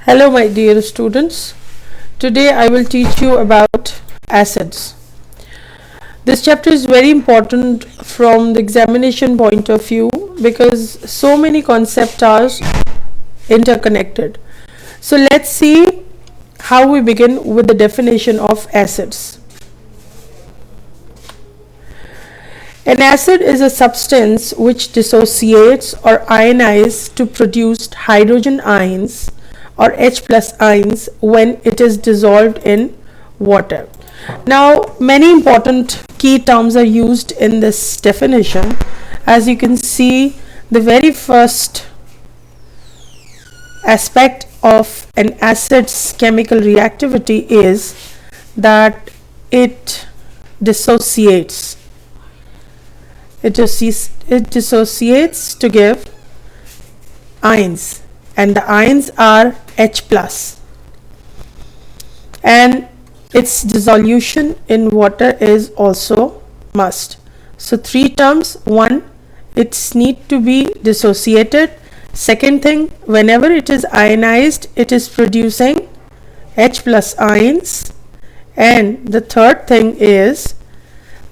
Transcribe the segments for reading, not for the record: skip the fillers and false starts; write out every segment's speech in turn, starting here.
Hello, my dear students. Today I will teach you about acids. This chapter is very important from the examination point of view because so many concepts are interconnected. So let's see how we begin with the definition of acids. An acid is a substance which dissociates or ionizes to produce hydrogen ions or H plus ions when it is dissolved in water. Now, many important key terms are used in this definition. As you can see, the very first aspect of an acid's chemical reactivity is that it dissociates. It dissociates to give ions, and the ions are H plus, and its dissolution in water is also must. So three terms: one, it's need to be dissociated; second thing, whenever it is ionized, it is producing H plus ions; and the third thing is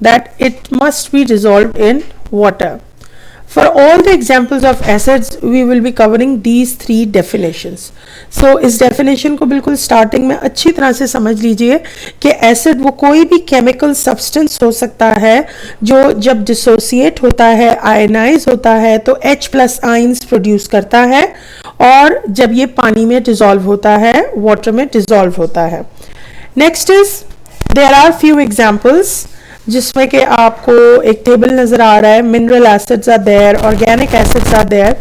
that it must be dissolved in water. For all the examples of acids, we will be covering these three definitions. So इस definition को बिल्कुल starting में अच्छी तरह से समझ लीजिए कि acid वो कोई भी chemical substance हो सकता है जो जब dissociate होता है, ionize होता है तो H plus ions produce करता है, और जब ये पानी में dissolve होता है, water में dissolve होता है. Next is, there are few examples जिसमें कि आपको एक टेबल नजर आ रहा है. Mineral acids are there, organic acids are there.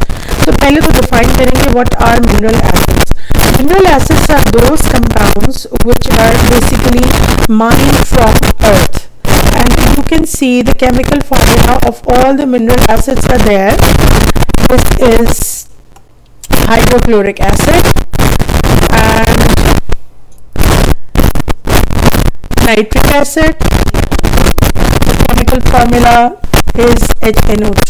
तो पहले तो डिफाइन करेंगे what are mineral acids. Mineral acids are those compounds which are basically mined from earth, and you can see the chemical formula of all the mineral acids are there. This is hydrochloric acid and nitric acid. Chemical formula is HNO3.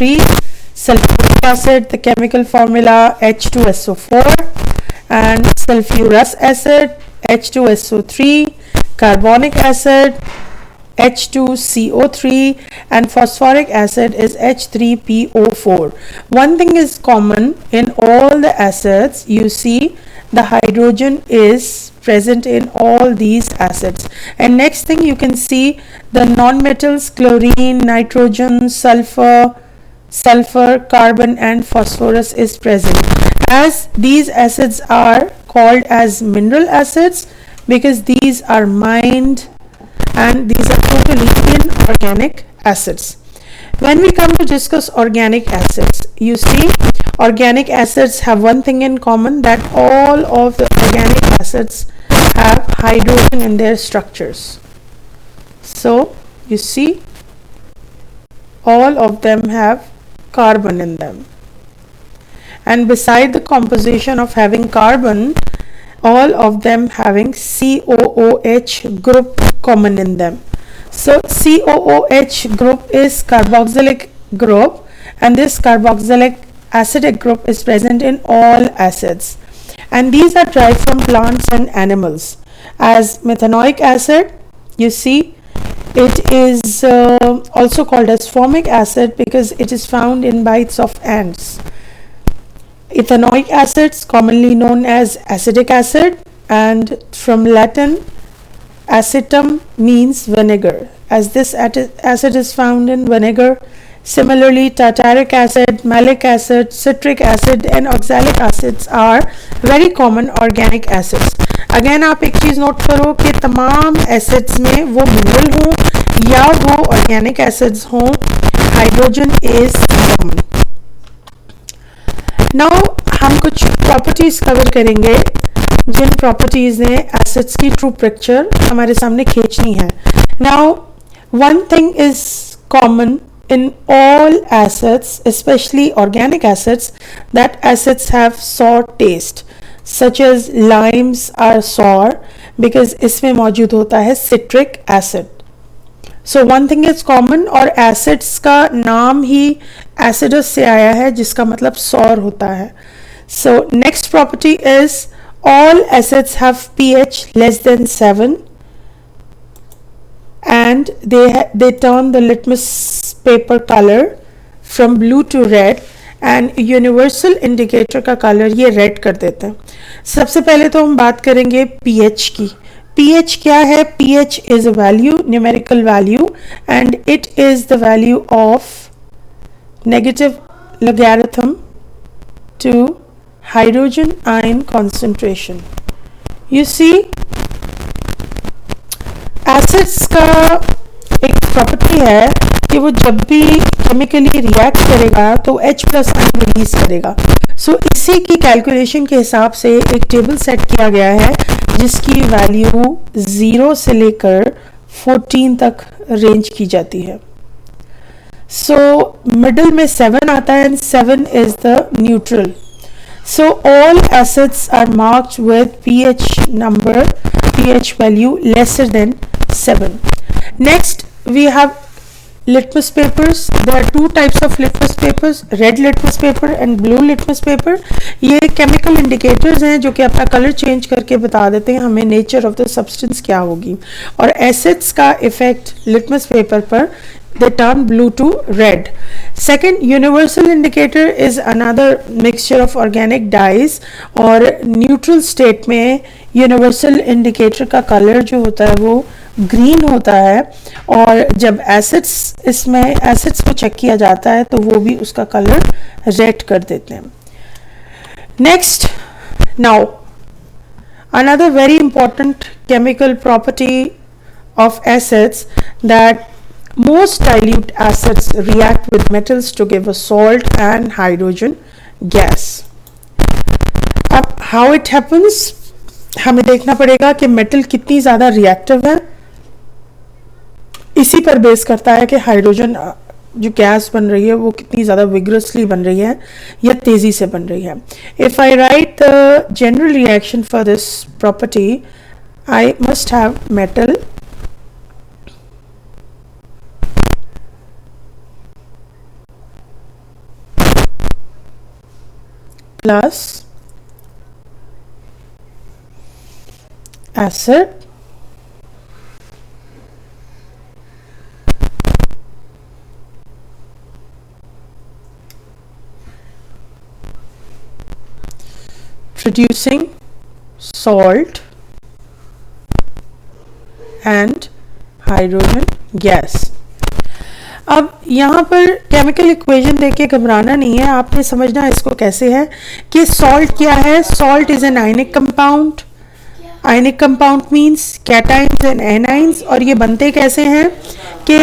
Sulfuric acid, the chemical formula H2SO4, and sulfurous acid H2SO3, carbonic acid H2CO3, and phosphoric acid is H3PO4. One thing is common in all the acids, you see the hydrogen is present in all these acids. And next thing you can see the non-metals chlorine, nitrogen, sulfur, carbon and phosphorus is present. As these acids are called as mineral acids because these are mined and these are totally inorganic acids. When we come to discuss organic acids, you see organic acids have one thing in common, that all of the organic acids have hydrogen in their structures. So you see all of them have carbon in them, and beside the composition of having carbon, all of them having COOH group common in them. So COOH group is carboxylic group, and this carboxylic acidic group is present in all acids, and these are derived from plants and animals. As methanoic acid, you see it is also called as formic acid because it is found in bites of ants. Ethanoic acids, commonly known as acetic acid, and from Latin acetum means vinegar, as this acid is found in vinegar. Similarly, tartaric acid, malic acid, citric acid and oxalic acids are very common organic acids. Again आप एक चीज़ note करो कि तमाम acids में वो mineral हों या वो ऑर्गेनिक एसिड्स हों, हाइड्रोजन इज कॉमन. नाउ हम कुछ प्रॉपर्टीज कवर करेंगे जिन प्रॉपर्टीज ने एसिड्स की ट्रू पिक्चर हमारे सामने खींचनी है. Now one thing is common in all acids, especially organic acids, that acids have sour taste, such as limes are sour because इसमें मौजूद होता है citric acid. So one thing is common, और acids का नाम ही acidus से आया है जिसका मतलब sour होता है. So next property is all acids have pH less than 7 and they turn the litmus paper color from blue to red and universal indicator का कलर ये रेड कर देते हैं. सबसे पहले तो हम बात करेंगे पीएच की. pH क्या है? pH is a value, numerical value, and it is the value of negative logarithm to hydrogen ion concentration. You see, acids का एक प्रॉपर्टी है कि वो जब भी केमिकली रिएक्ट करेगा तो H प्लस आयन रिलीज करेगा. सो इसी की कैलकुलेशन के हिसाब से एक टेबल सेट किया गया है जिसकी वैल्यू 0 से लेकर 14 तक रेंज की जाती है. सो मिडल में 7 आता है and 7 is the neutral. So all acids are marked with pH number, pH value lesser than 7. Next we have litmus papers. There are two types of litmus papers, red litmus paper and blue litmus paper. ये chemical indicators हैं जो कि अपना color change करके बता देते हैं हमें nature of the substance क्या होगी. और acids का effect litmus paper पर they turn blue to red. Second, universal indicator is another mixture of organic dyes और neutral state में universal indicator का color जो होता है वो ग्रीन होता है और जब एसिड्स को चेक किया जाता है तो वो भी उसका कलर रेड कर देते हैं. Next, now another very important chemical property of acids that most dilute acids react with metals to give a salt and hydrogen gas. अब how it happens, हमें देखना पड़ेगा कि मेटल कितनी ज़्यादा रिएक्टिव है. इसी पर बेस करता है कि हाइड्रोजन जो गैस बन रही है वो कितनी ज़्यादा विग्रसली बन रही है या तेज़ी से बन रही है. If I right the general reaction for this property, I must have metal plus acid producing salt and hydrogen gas. अब यहाँ पर केमिकल इक्वेशन देख के घबराना नहीं है, आपने समझना इसको कैसे है कि सॉल्ट क्या है. Salt is an ionic compound. Ionic compound means cations and anions. और ये बनते कैसे हैं कि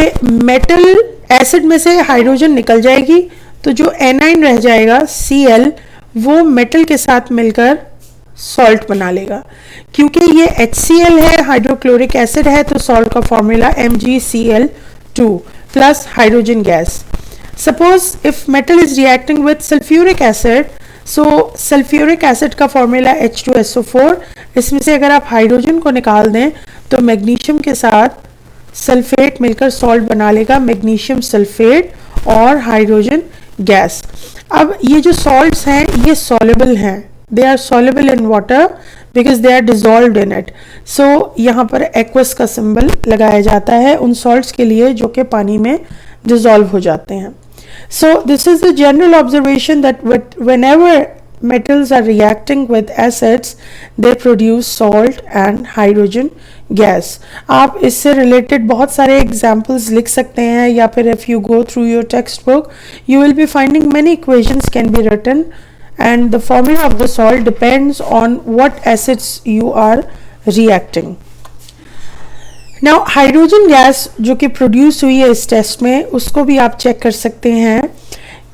मेटल एसिड में से हाइड्रोजन निकल जाएगी तो जो एनाइन रह जाएगा Cl वो मेटल के साथ मिलकर सॉल्ट बना लेगा. क्योंकि ये HCl है, हाइड्रोक्लोरिक एसिड है, तो सॉल्ट का formula MgCl2 plus hydrogen gas. Suppose if metal is reacting with sulfuric acid, so sulfuric acid का फॉर्मूला H2SO4. इसमें से अगर आप हाइड्रोजन को निकाल दें तो मैग्नीशियम के साथ सल्फेट मिलकर सॉल्ट बना लेगा, मैग्नीशियम सल्फेट और हाइड्रोजन गैस. अब ये जो सॉल्ट्स हैं ये सॉल्युबल हैं, they are soluble in water because they are dissolved in it. So यहाँ पर एक्वस का सिंबल लगाया जाता है उन सॉल्ट्स के लिए जो कि पानी में डिजॉल्व हो जाते हैं. So this is the general observation that whenever metals are reacting with acids they produce salt and hydrogen gas. आप इससे related बहुत सारे examples लिख सकते हैं या फिर if you go through your textbook you will be finding many equations can be written and the formula of the salt depends on what acids you are reacting. Now hydrogen gas जो कि produce हुई है इस test में उसको भी आप check कर सकते हैं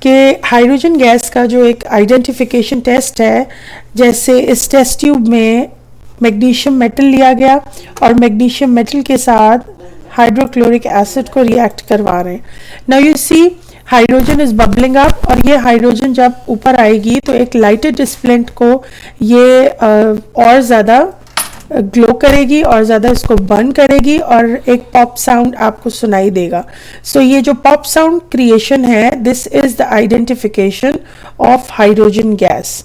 कि हाइड्रोजन गैस का जो एक आइडेंटिफिकेशन टेस्ट है, जैसे इस टेस्ट ट्यूब में मैग्नीशियम मेटल लिया गया और मैग्नीशियम मेटल के साथ हाइड्रोक्लोरिक एसिड को रिएक्ट करवा रहे हैं. Now you see hydrogen is bubbling up और ये हाइड्रोजन जब ऊपर आएगी तो एक लाइटेड स्प्लिंट को ये और ज़्यादा ग्लो करेगी और ज़्यादा इसको बर्न करेगी और एक पॉप साउंड आपको सुनाई देगा. सो ये जो पॉप साउंड क्रिएशन है this is the identification of hydrogen gas.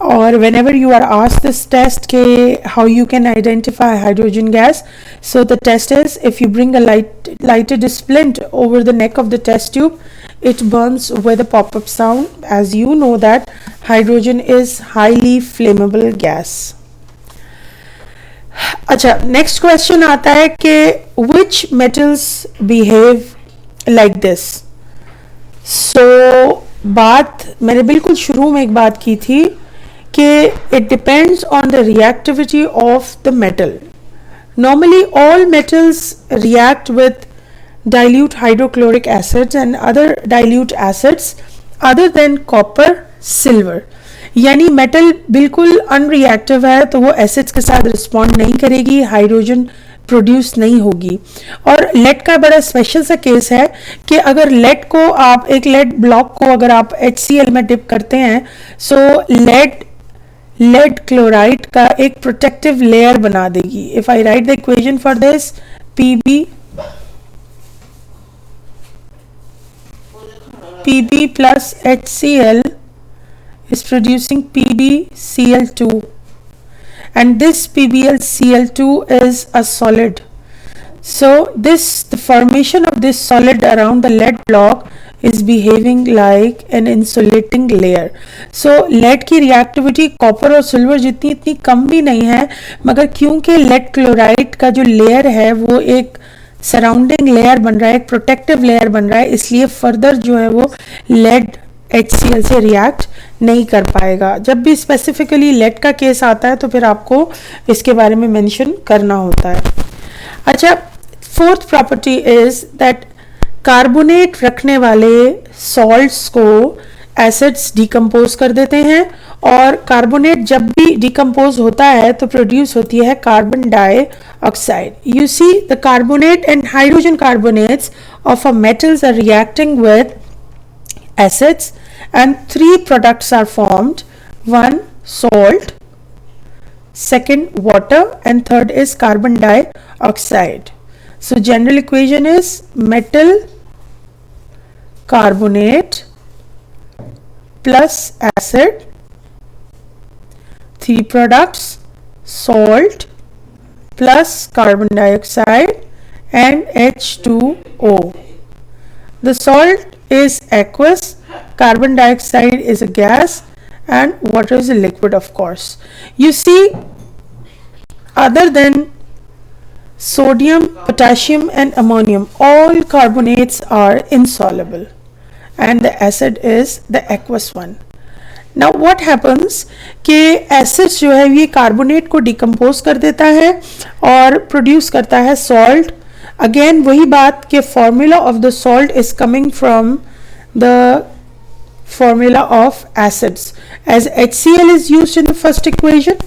or whenever you are asked this test ke how you can identify hydrogen gas, so the test is, if you bring a lighted splint over the neck of the test tube, it burns with a pop-up sound, as you know that hydrogen is highly flammable gas. अच्छा, next question आता है कि which metals behave like this. So बात मैंने बिल्कुल शुरू में एक बात की थी कि it depends on the reactivity of the metal. Normally all metals react with dilute hydrochloric acids and other dilute acids other than copper, silver. यानी मेटल बिल्कुल अनरिएक्टिव है तो वो एसिड्स के साथ रिस्पॉन्ड नहीं करेगी, हाइड्रोजन प्रोड्यूस नहीं होगी. और लेड का बड़ा स्पेशल सा केस है कि अगर लेड को आप एक लेड ब्लॉक को अगर आप HCl में डिप करते हैं, सो लेड क्लोराइड का एक प्रोटेक्टिव लेयर बना देगी. If I right the equation for this, Pb plus HCl is producing PbCl2, and this PbCl2 is a solid. So the formation of this solid around the lead block is behaving like an insulating layer. So lead की reactivity copper और silver जितनी इतनी कम भी नहीं है, मगर क्योंकि lead chloride का जो layer है वो एक सराउंडिंग लेयर बन रहा है, एक प्रोटेक्टिव लेयर बन रहा है, इसलिए फर्दर जो है वो लेड HCl से रिएक्ट नहीं कर पाएगा. जब भी स्पेसिफिकली लेड का केस आता है तो फिर आपको इसके बारे में मेंशन करना होता है. अच्छा, fourth property is that carbonate रखने वाले सॉल्ट्स को एसिड्स डिकम्पोज कर देते हैं, और कार्बोनेट जब भी डिकम्पोज होता है तो प्रोड्यूस होती है carbon dioxide. You see the carbonate and hydrogen carbonates of a metals are reacting with acids, and three products are formed. One, salt, second, water, and third is carbon dioxide. So general equation is metal carbonate plus acid, three products, salt plus carbon dioxide and H2O. The salt is aqueous, carbon dioxide is a gas, and water is a liquid, of course. You see, other than sodium, potassium and ammonium, all carbonates are insoluble and the acid is the aqueous one. Now what happens कि acid जो है ये carbonate को decompose कर देता है और produce करता है सॉल्ट. अगेन वही बात कि formula of the salt is coming from the formula of acids. As HCl is used in the first equation,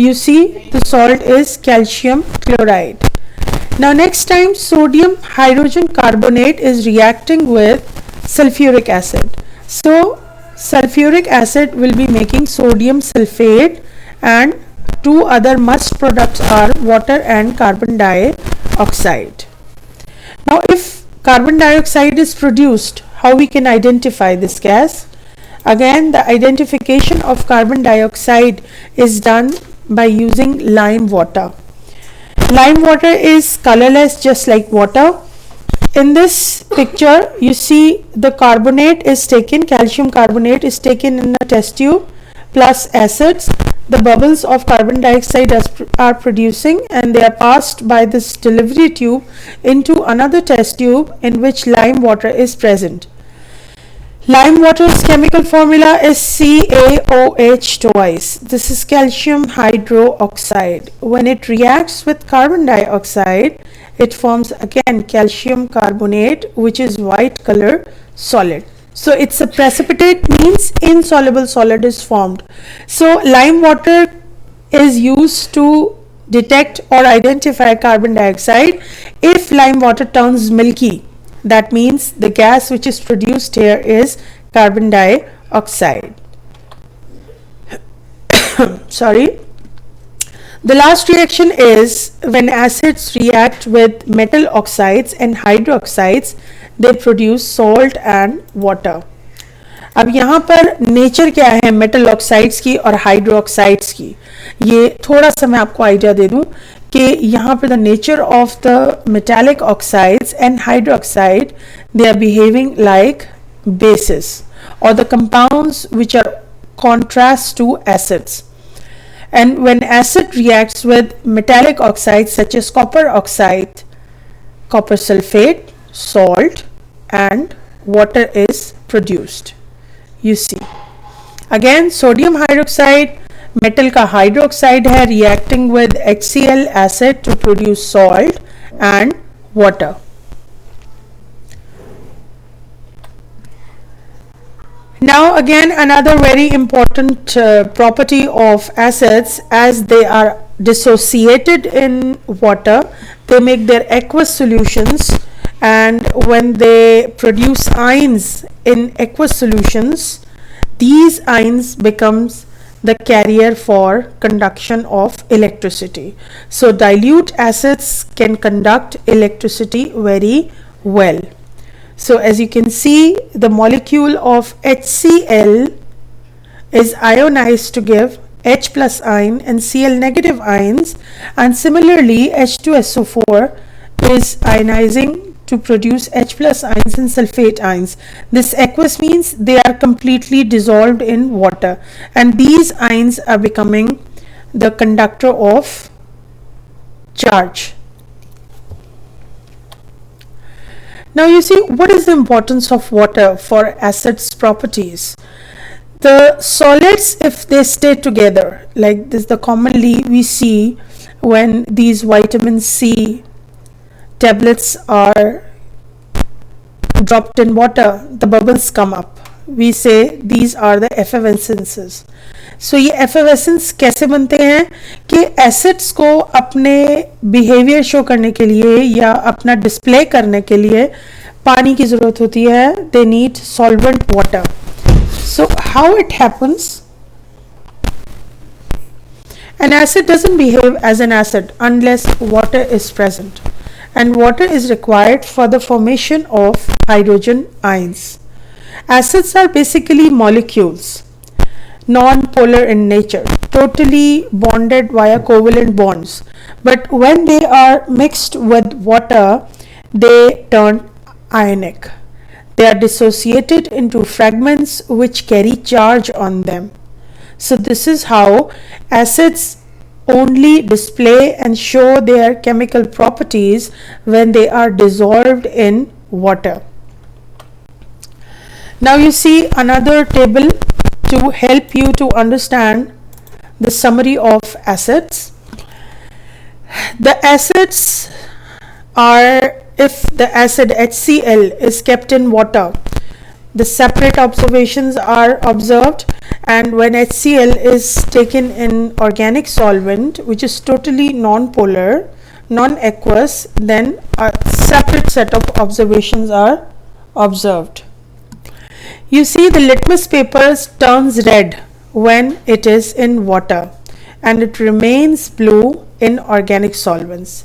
you see the salt is calcium chloride. Now next time sodium hydrogen carbonate is reacting with sulfuric acid. So sulfuric acid will be making sodium sulfate, and two other must products are water and carbon dioxide. Now if carbon dioxide is produced, how we can identify this gas? Again, the identification of carbon dioxide is done by using lime water. Lime water is colorless just like water. In this picture you see the carbonate is taken, calcium carbonate is taken in a test tube plus acids. The bubbles of carbon dioxide are producing, and they are passed by this delivery tube into another test tube in which lime water is present. Lime water's chemical formula is CaOH twice. This is calcium hydroxide. When it reacts with carbon dioxide, it forms again calcium carbonate, which is white color solid. So it's a precipitate, means insoluble solid is formed. So lime water is used to detect or identify carbon dioxide. If lime water turns milky, that means the gas which is produced here is carbon dioxide. Sorry. The last reaction is when acids react with metal oxides and hydroxides, they produce salt and water. अब यहाँ पर nature क्या है metal oxides की और hydroxides की, ये थोड़ा सा मैं आपको आइडिया दे दूं कि यहाँ पर the nature of the metallic oxides and hydroxide, they are behaving like bases or the compounds which are contrast to acids. And when acid reacts with metallic oxides such as copper oxide, copper sulfate, salt and water is produced. You see again sodium hydroxide metal का hydroxide है reacting with HCl acid to produce salt and water. Now again another very important property of acids, as they are dissociated in water, they make their aqueous solutions, and when they produce ions in aqueous solutions, these ions becomes the carrier for conduction of electricity. So dilute acids can conduct electricity very well. So as you can see, the molecule of HCl is ionized to give H plus ion and Cl negative ions, and similarly H2SO4 is ionizing to produce H plus ions and sulfate ions. This aqueous means they are completely dissolved in water, and these ions are becoming the conductor of charge. Now you see, what is the importance of water for acids properties? The solids, if they stay together like this, the commonly we see when these vitamin C tablets are dropped in water, the bubbles come up. We say these are the effervescences. So ये effervescence कैसे बनते हैं कि acids को अपने behaviour show करने के लिए या अपना डिस्प्ले करने के लिए पानी की ज़रूरत होती है. They need solvent water. So how it happens? An acid doesn't behave as an acid unless water is present, and water is required for the formation of hydrogen ions. Acids are basically molecules, non-polar in nature, totally bonded via covalent bonds, but when they are mixed with water, they turn ionic. They are dissociated into fragments which carry charge on them. So this is how acids only display and show their chemical properties when they are dissolved in water. Now you see another table to help you to understand the summary of acids. The acids are, if the acid HCl is kept in water, the separate observations are observed, and when HCl is taken in organic solvent which is totally non-polar, non-aqueous, then a separate set of observations are observed. You see, the litmus paper turns red when it is in water, and it remains blue in organic solvents.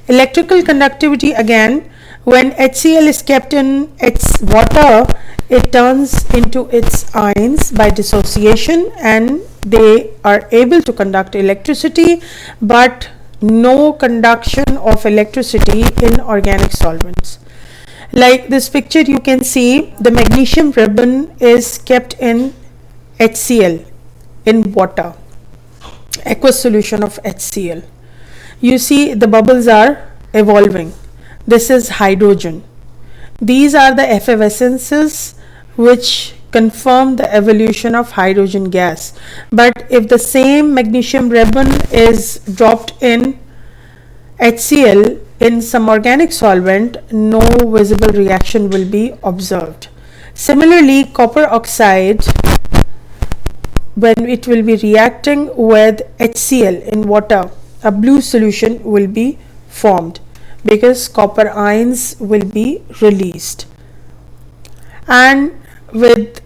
Electrical conductivity, again, when HCl is kept in its water, it turns into its ions by dissociation, and they are able to conduct electricity, but no conduction of electricity in organic solvents. Like this picture, you can see the magnesium ribbon is kept in HCl in water, aqueous solution of HCl. You see the bubbles are evolving. This is hydrogen. These are the effervescences which confirm the evolution of hydrogen gas. But if the same magnesium ribbon is dropped in HCl in some organic solvent, no visible reaction will be observed. Similarly, copper oxide, when it will be reacting with HCl in water, a blue solution will be formed because copper ions will be released. And with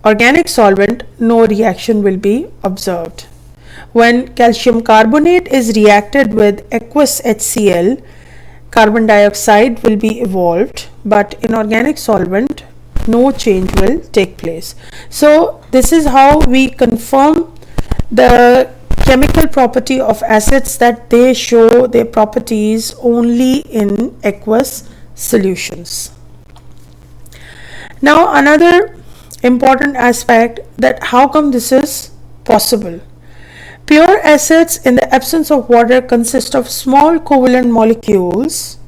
organic solvent, no reaction will be observed. When calcium carbonate is reacted with aqueous HCl, carbon dioxide will be evolved, but in organic solvent, no change will take place. So this is how we confirm the chemical property of acids, that they show their properties only in aqueous solutions. Now another important aspect, that how come this is possible. Pure acids in the absence of water consist of small covalent molecules,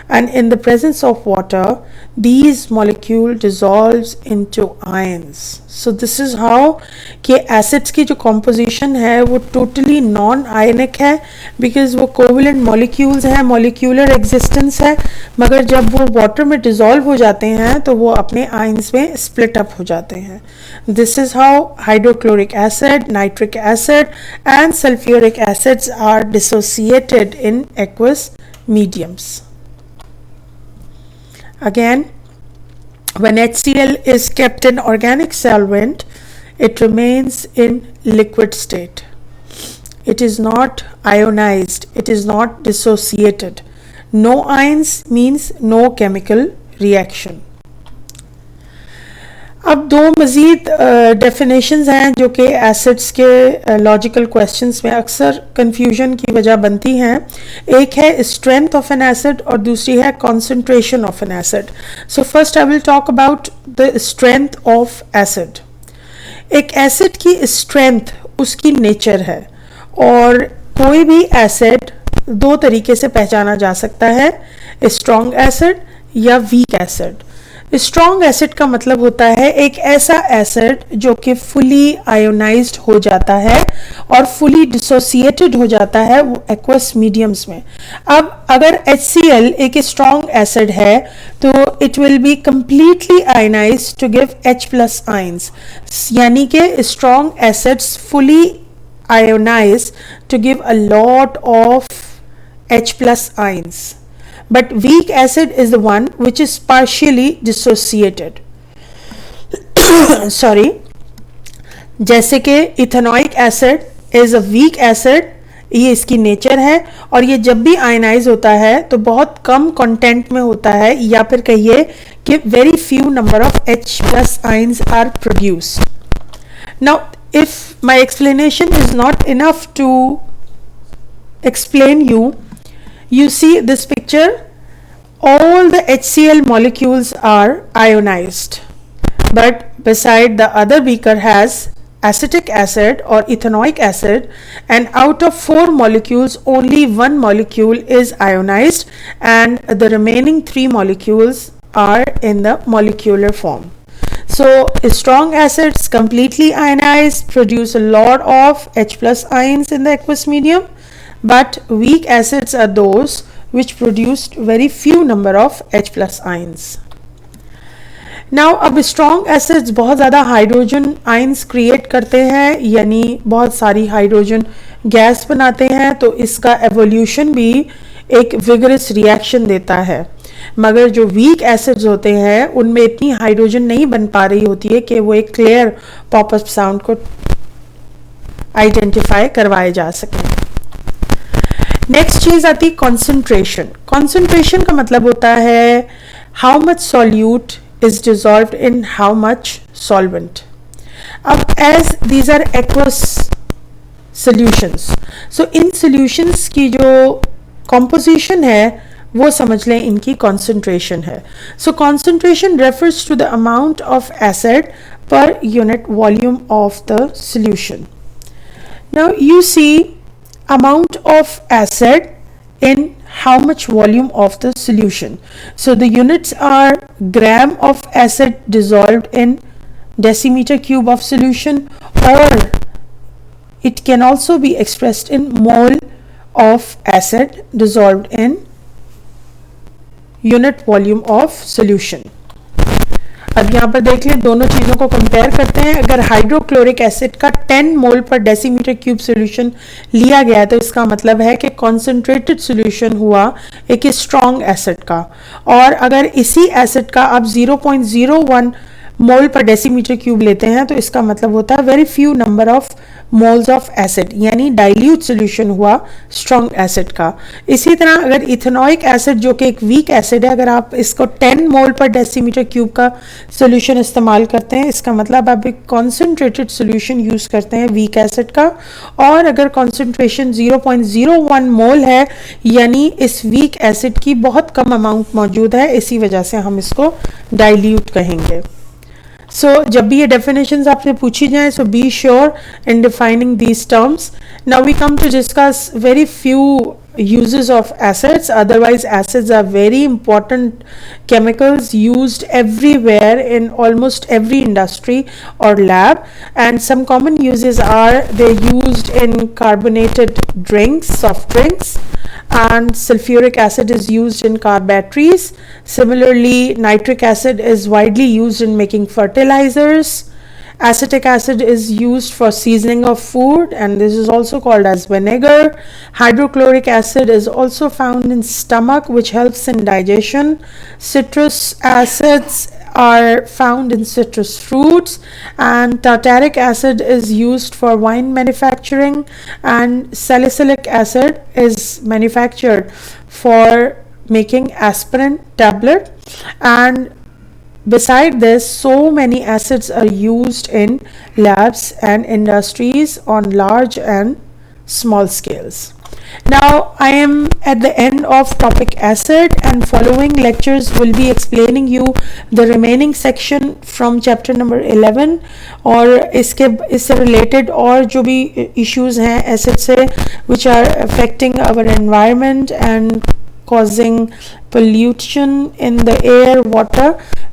and in the presence of water these molecule dissolves into ions. So this is how कि acids की जो composition है वो totally non-ionic है, because वो covalent molecules हैं, molecular existence है, मगर जब वो water में dissolve हो जाते हैं तो वो अपने ions में split up हो जाते हैं. This is how hydrochloric acid, nitric acid and sulfuric acids are dissociated in aqueous mediums. Again, when HCl is kept in organic solvent, it remains in liquid state. It is not ionized, it is not dissociated. No ions means no chemical reaction. अब दो मज़ीद definitions हैं जो कि acids के logical questions में अक्सर confusion की वजह बनती हैं. एक है स्ट्रेंथ ऑफ एन एसिड और दूसरी है concentration of N acid. So first I will talk about the strength of acid. एक एसिड की स्ट्रेंथ उसकी नेचर है, और कोई भी एसिड दो तरीके से पहचाना जा सकता है, स्ट्रॉन्ग एसिड या वीक एसिड. स्ट्रॉन्ग एसिड का मतलब होता है एक ऐसा एसिड जो कि फुली आयोनाइज्ड हो जाता है और फुली डिसोसिएटेड हो जाता है वो एक्वस मीडियम्स में. अब अगर HCl एक स्ट्रॉन्ग एसिड है तो it will be completely ionized to give H+ ions, यानी कि strong acids fully ionized to give a lot of H+ ions. But weak acid is the one which is partially dissociated. Sorry. जैसे कि ethanoic acid is a weak acid, ये इसकी nature है, और ये जब भी आयनाइज होता है तो बहुत कम कंटेंट में होता है, या फिर कहिए कि very few number of H+ ions are produced. Now if my explanation is not enough to explain you, you see this picture, all the HCl molecules are ionized, but beside the other beaker has acetic acid or ethanoic acid, and out of 4 molecules only 1 molecule is ionized and the remaining 3 molecules are in the molecular form. So strong acids completely ionized produce a lot of H+ ions in the aqueous medium, but weak acids are those which produced very few number of H+ ions. Now अब strong acids बहुत ज़्यादा hydrogen ions create करते हैं, यानी बहुत सारी hydrogen gas बनाते हैं, तो इसका एवोल्यूशन भी एक विगरस रिएक्शन देता है. मगर जो वीक एसिड्स होते हैं उनमें इतनी हाइड्रोजन नहीं बन पा रही होती है कि वो एक क्लियर पॉपअप साउंड को आइडेंटिफाई करवाए जा सकें. नेक्स्ट चीज आती कॉन्सेंट्रेशन. कॉन्सेंट्रेशन का मतलब होता है how much solute is dissolved in how much solvent. अब as these are aqueous solutions, so in solutions की जो कॉम्पोजिशन है वो समझ लें इनकी कॉन्सेंट्रेशन है. So concentration refers to the amount of acid per unit volume of the solution. Now you see amount of acid in how much volume of the solution. So the units are gram of acid dissolved in decimeter cube of solution, or it can also be expressed in mole of acid dissolved in unit volume of solution. अब यहाँ पर देख लें, दोनों चीज़ों को compare करते हैं. अगर हाइड्रोक्लोरिक एसिड का 10 मोल पर डेसीमीटर क्यूब सॉल्यूशन लिया गया है तो इसका मतलब है कि कॉन्सेंट्रेटेड सॉल्यूशन हुआ एक स्ट्रॉन्ग एसिड का, और अगर इसी एसिड का आप 0.01 मोल पर डेसीमीटर क्यूब लेते हैं तो इसका मतलब होता है very few number of moles of acid, यानी डाइल्यूट सोल्यूशन हुआ स्ट्रॉन्ग एसिड का। इसी तरह अगर इथेनॉइक एसिड जो कि एक वीक एसिड है, अगर आप इसको 10 मोल पर डेसीमीटर क्यूब का सोल्यूशन इस्तेमाल करते हैं, इसका मतलब आप एक कॉन्सेंट्रेटेड सोल्यूशन यूज़ करते हैं वीक एसिड का। और अगर कॉन्सेंट्रेशन 0.01 मोल है, यानी इस वीक एसिड की बहुत कम अमाउंट मौजूद है, इसी वजह से हम इसको डाइल्यूट कहेंगे। सो जब भी ये डेफिनेशंस आपसे पूछी जाएं, so be sure in defining these terms. Now we come to discuss very few uses of acids. Otherwise acids are very important chemicals used everywhere in almost every industry or lab, and some common uses are they're used in carbonated drinks, soft drinks, and sulfuric acid is used in car batteries. Similarly, nitric acid is widely used in making fertilizers. Acetic acid is used for seasoning of food, and this is also called as vinegar. Hydrochloric acid is also found in stomach, which helps in digestion. Citrus acids are found in citrus fruits, and tartaric acid is used for wine manufacturing, and salicylic acid is manufactured for making aspirin tablet. And beside this, so many acids are used in labs and industries on large and small scales. Now I am at the end of topic acid, and following lectures will be explaining you the remaining section from chapter number 11 और इससे related और जो भी issues हैं acid से which are affecting our environment and causing pollution in the air, water.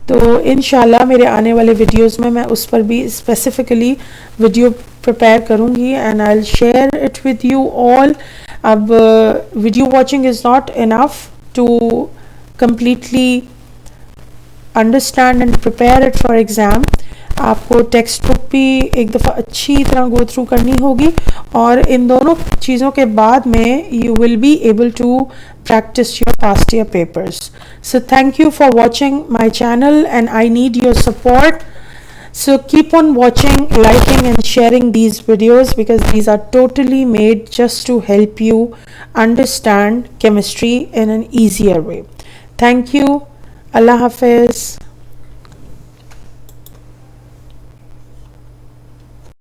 तो इंशाल्लाह मेरे आने वाले वीडियोस में मैं उस पर भी स्पेसिफिकली वीडियो प्रिपेयर करूँगी, and I will share it with you all. अब video watching is not enough to completely understand and prepare it for exam. आपको टेक्स्ट बुक भी एक दफ़ा अच्छी तरह गो थ्रू करनी होगी, और इन दोनों चीज़ों के बाद में you will be able to practice your past year papers. So thank you for watching my channel, and I need your support. So keep on watching, liking and sharing these videos, because these are totally made just to help you understand chemistry in an easier way. Thank you. Allah Hafiz.